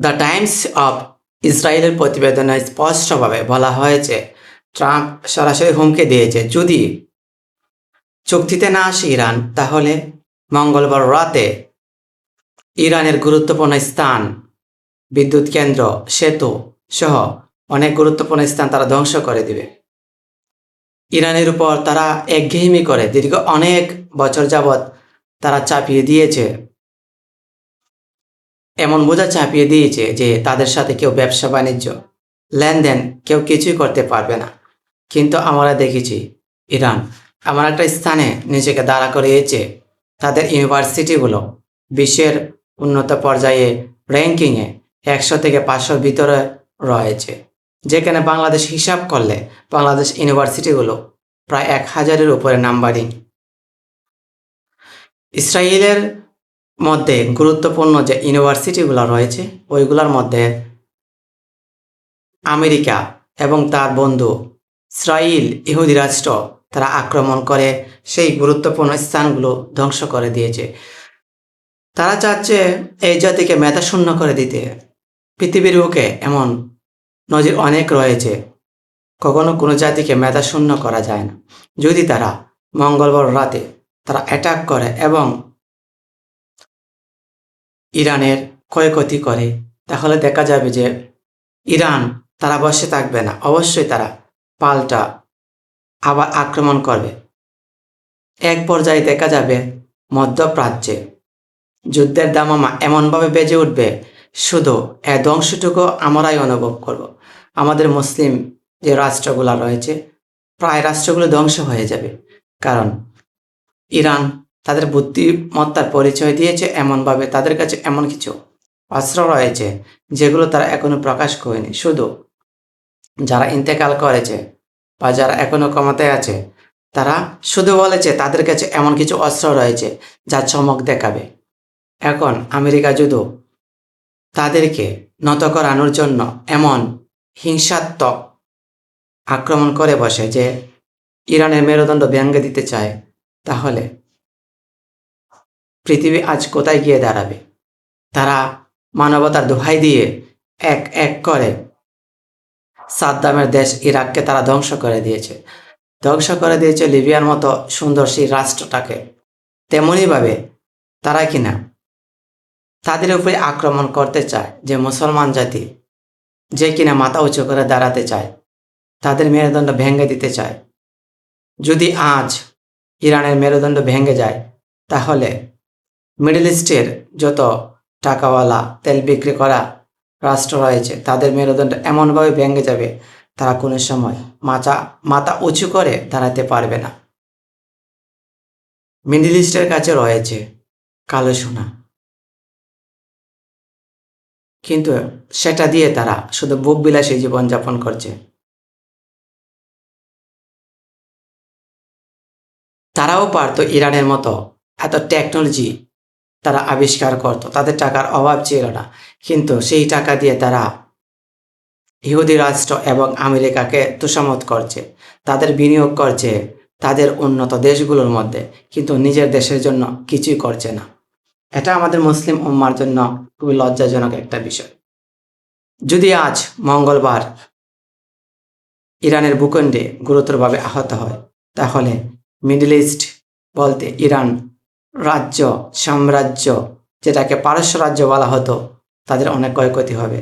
The Times of ইসরায়েলের প্রতিবেদনে স্পষ্টভাবে বলা হয়েছে, ট্রাম্প সরাসরি হুমকি দিয়েছে, যদি চুক্তিতে না আসে ইরান, তাহলে মঙ্গলবার রাতে ইরানের গুরুত্বপূর্ণ স্থান, বিদ্যুৎ কেন্দ্র, সেতু সহ অনেক গুরুত্বপূর্ণ স্থান তারা ধ্বংস করে দিবে। ইরানের উপর তারা একঘেয়েমি করে দীর্ঘ অনেক বছর যাবৎ তারা চাপিয়ে দিয়েছে, এমন বোঝা চাপিয়ে দিয়েছে যে তাদের সাথে কেউ ব্যবসা বাণিজ্য লেনদেন কেউ কিছুই করতে পারবে না। কিন্তু আমরা দেখেছি ইরান এমন একটা স্থানে নিজেকে দাঁড়া করিয়েছে, তাদের ইউনিভার্সিটিগুলো বিশ্বের উন্নত পর্যায়ে র্যাঙ্কিংয়ে 100 থেকে 500 ভিতরে রয়েছে, যেখানে বাংলাদেশ হিসাব করলে বাংলাদেশ ইউনিভার্সিটিগুলো প্রায় 1000-এর উপরে নাম্বারিং। ইসরায়েলের মধ্যে গুরুত্বপূর্ণ যে ইউনিভার্সিটিগুলো রয়েছে ওইগুলোর মধ্যে আমেরিকা এবং তার বন্ধু ইসরায়েল ইহুদি রাষ্ট্র তারা আক্রমণ করে সেই গুরুত্বপূর্ণ স্থানগুলো ধ্বংস করে দিয়েছে। তারা চাচ্ছে এই জাতিকে মেধাশূন্য করে দিতে। পৃথিবীর বুকে এমন নজির অনেক রয়েছে, কখনো কোনো জাতিকে মেধাশূন্য করা যায় না। যদি তারা মঙ্গলবার রাতে তারা অ্যাটাক করে এবং ইরানের ক্ষয়ক্ষতি করে, তাহলে দেখা যাবে যে ইরান তারা বসে থাকবে না, অবশ্যই তারা পাল্টা আবার আক্রমণ করবে। এক পর্যায়ে দেখা যাবে মধ্যপ্রাচ্যে যুদ্ধের দামামা এমনভাবে বেজে উঠবে, শুধু এ ধ্বংসটুকু আমরাই অনুভব করব। আমাদের মুসলিম যে রাষ্ট্রগুলো রয়েছে প্রায় রাষ্ট্রগুলো ধ্বংস হয়ে যাবে, কারণ ইরান তাদের বুদ্ধিমত্তার পরিচয় দিয়েছে এমনভাবে তাদের কাছে এমন কিছু অস্ত্র রয়েছে যেগুলো তারা এখনো প্রকাশ করেনি। শুধু যারা ইন্তেকাল করেছে বা যারা এখনো ক্ষমতায় আছে তারা শুধু বলেছে তাদের কাছে এমন কিছু অস্ত্র রয়েছে যা চমক দেখাবে। এখন আমেরিকা যদি তাদেরকে নত করানোর জন্য এমন হিংসাত্মক আক্রমণ করে বসে যে ইরানের মেরুদণ্ড ভেঙে দিতে চায়, তাহলে পৃথিবী আজ কোথায় গিয়ে দাঁড়াবে? তারা মানবতার দোহাই দিয়ে এক এক করে সাদ্দামের দেশ ইরাককে তারা ধ্বংস করে দিয়েছে লিবিয়ার মতো সুন্দর সেই রাষ্ট্রটাকে। তেমনইভাবে তারা কিনা তাদের উপরে আক্রমণ করতে চায় যে মুসলমান জাতি, যে কিনা মাথা উঁচু করে দাঁড়াতে চায়, তাদের মেরুদণ্ড ভেঙে দিতে চায়। যদি আজ ইরানের মেরুদণ্ড ভেঙে যায়, তাহলে মিডল ইস্টের যত টাকাওয়ালা তেল বিক্রি করা রাষ্ট্র রয়েছে তাদের মেরুদণ্ড এমনভাবে ভেঙে যাবে, তারা কোনো সময় মাথা উঁচু করে দাঁড়াতে পারবে না। মিডল ইস্টের কাছে রয়েছে কালো সোনা, কিন্তু সেটা দিয়ে তারা শুধু ভোগ বিলাসী জীবনযাপন করছে। তারাও পারত ইরানের মতো এত টেকনোলজি তারা আবিষ্কার করত, তাদের টাকার অভাব ছিল না, কিন্তু সেই টাকা দিয়ে তারা ইহুদি রাষ্ট্র এবং আমেরিকাকে তোষামত করছে, তাদের বিনিয়োগ করছে তাদের উন্নত দেশগুলোর মধ্যে, কিন্তু নিজের দেশের জন্য কিছুই করছে না। এটা আমাদের মুসলিম উম্মার জন্য খুবই লজ্জাজনক একটা বিষয়। যদি আজ মঙ্গলবার ইরানের ভূখণ্ডে গুরুতরভাবে আহত হয়, তাহলে মিডল ইস্ট বলতে ইরান রাজ্য সাম্রাজ্য, যেটাকে পারস্য রাজ্য বলা হতো, তাদের অনেক ক্ষয়ক্ষতি হবে।